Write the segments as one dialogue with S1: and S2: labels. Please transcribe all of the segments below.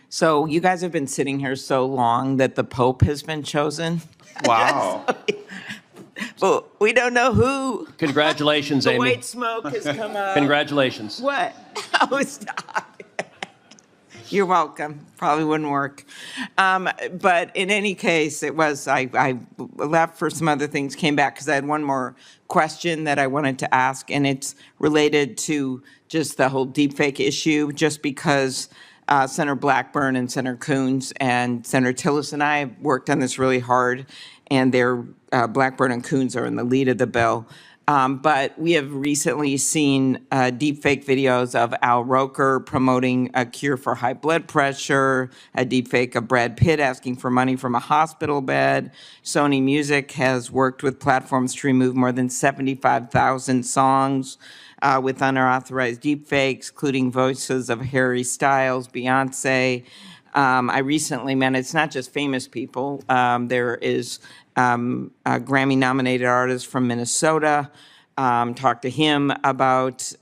S1: So you guys have been sitting here so long that the Pope has been chosen.
S2: Wow.
S1: But we don't know who.
S3: Congratulations,
S1: The
S3: Amy.
S1: white smoke has come up.
S3: Congratulations.
S1: What? Oh, stop. You're welcome. Probably wouldn't work. But in any case, it was, I left for some other things, came back because I had one more question that I wanted to ask, and it's related to just the whole deepfake issue, just because Senator Blackburn and Senator Coons and Senator Tillis and I worked on this really hard, and Blackburn and Coons are in the lead of the bill. But we have recently seen deepfake videos of Al Roker promoting a cure for high blood pressure, a deepfake of Brad Pitt asking for money from a hospital bed. Sony Music has worked with platforms to remove more than 75,000 songs with unauthorized deepfakes, including voices of Harry Styles, Beyonce. I recently met, it's not just famous people, there is a Grammy-nominated artist from Minnesota, talked to him about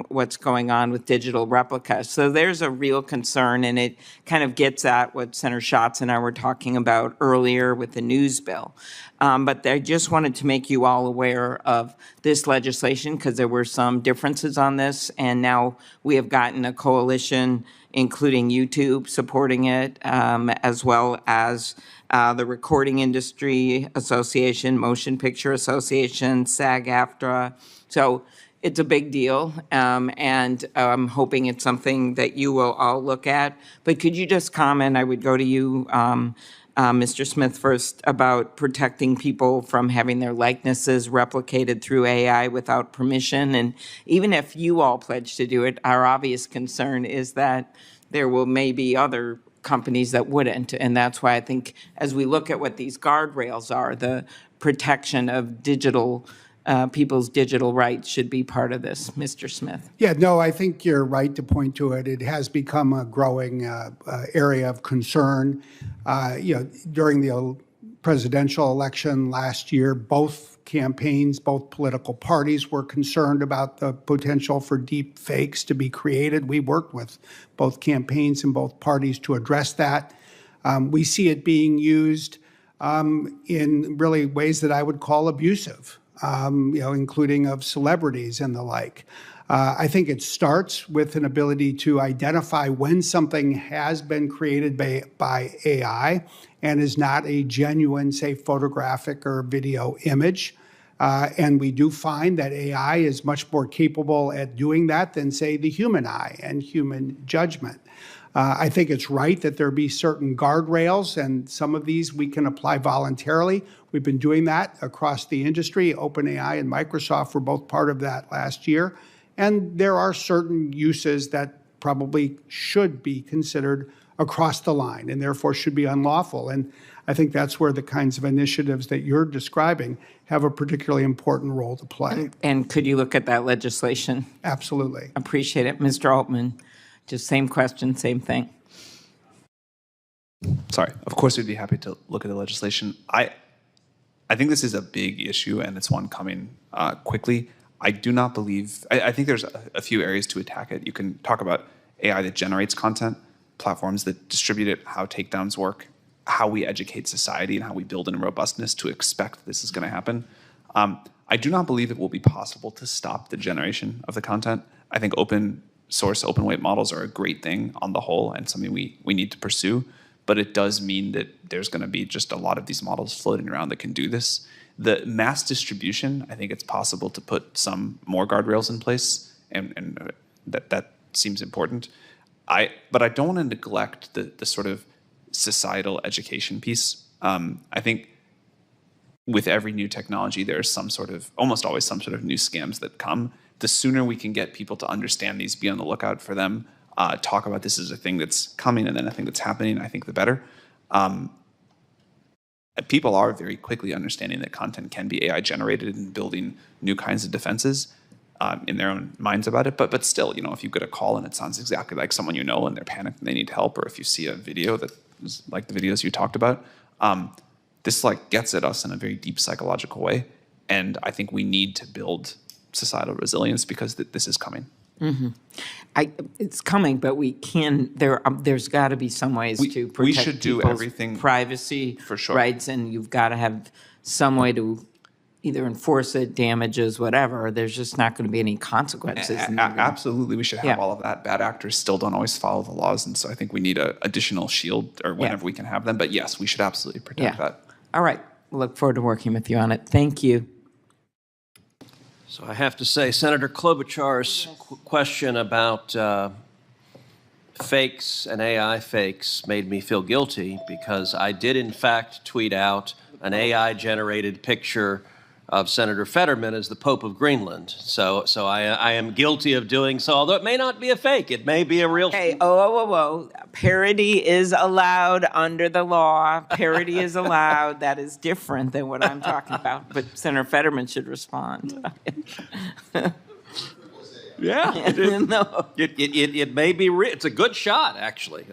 S1: what's going on with digital replicas. So there's a real concern, and it kind of gets at what Senator Schatz and I were talking about earlier with the news bill. But I just wanted to make you all aware of this legislation because there were some differences on this, and now we have gotten a coalition, including YouTube, supporting it, as well as the Recording Industry Association, Motion Picture Association, SAG-AFTRA. So it's a big deal, and I'm hoping it's something that you will all look at. But could you just comment, I would go to you, Mr. Smith first, about protecting people from having their likenesses replicated through AI without permission. And even if you all pledge to do it, our obvious concern is that there will maybe other companies that wouldn't. And that's why I think as we look at what these guardrails are, the protection of digital people's digital rights should be part of this. Mr. Smith.
S4: Yeah, no, I think you're right to point to it. It has become a growing area of concern. During the presidential election last year, both campaigns, both political parties were concerned about the potential for deep fakes to be created. We worked with both campaigns and both parties to address that. We see it being used in really ways that I would call abusive, including of celebrities and the like. I think it starts with an ability to identify when something has been created by AI and is not a genuine, say, photographic or video image. And we do find that AI is much more capable at doing that than, say, the human eye and human judgment. I think it's right that there be certain guardrails, and some of these we can apply voluntarily. We've been doing that across the industry. OpenAI and Microsoft were both part of that last year. And there are certain uses that probably should be considered across the line and therefore should be unlawful. And I think that's where the kinds of initiatives that you're describing have a particularly important role to play.
S1: And could you look at that legislation?
S4: Absolutely.
S1: Appreciate it. Mr. Altman, just same question, same thing.
S2: Sorry. Of course, we'd be happy to look at the legislation. I think this is a big issue, and it's one coming quickly. I do not believe, I think there's a few areas to attack it. You can talk about AI that generates content, platforms that distribute it, how takedowns work, how we educate society, and how we build in robustness to expect this is going to happen. I do not believe it will be possible to stop the generation of the content. I think open source, open weight models are a great thing on the whole and something we need to pursue. But it does mean that there's going to be just a lot of these models floating around that can do this. The mass distribution, I think it's possible to put some more guardrails in place, and that seems important. But I don't want to neglect the sort of societal education piece. I think with every new technology, there's almost always some sort of new scams that come. The sooner we can get people to understand these, be on the lookout for them, talk about this as a thing that's coming and then a thing that's happening, I think the better. People are very quickly understanding that content can be AI generated and building new kinds of defenses in their own minds about it. But still, if you get a call and it sounds exactly like someone you know and they're panicked and they need help, or if you see a video that is like the videos you talked about, this gets at us in a very deep psychological way. And I think we need to build societal resilience because this is coming.
S1: Mm-hmm. it's coming, but we can, there's got to be some ways to
S2: we
S1: protect
S2: should do
S1: people's
S2: everything
S1: privacy
S2: for sure.
S1: rights, and you've got to have some way to either enforce it, damages, whatever. There's just not going to be any consequences.
S2: Absolutely, we should have
S1: Yeah.
S2: all of that. Bad actors still don't always follow the laws, and so I think we need an additional shield or whenever we can have them. But yes, we should absolutely protect
S1: Yeah.
S2: that.
S1: All right. Look forward to working with you on it. Thank you.
S3: So I have to say, Senator Klobuchar's question about fakes and AI fakes made me feel guilty, because I did in fact tweet out an AI-generated picture of Senator Fetterman as the Pope of Greenland. So I am guilty of doing so, although it may not be a fake. It may be a real.
S1: Hey, parody is allowed under the law. Parody is allowed. That is different than what I'm talking about. But Senator Fetterman should respond.
S3: Yeah,
S1: No.
S3: it may be. It's a good shot, actually.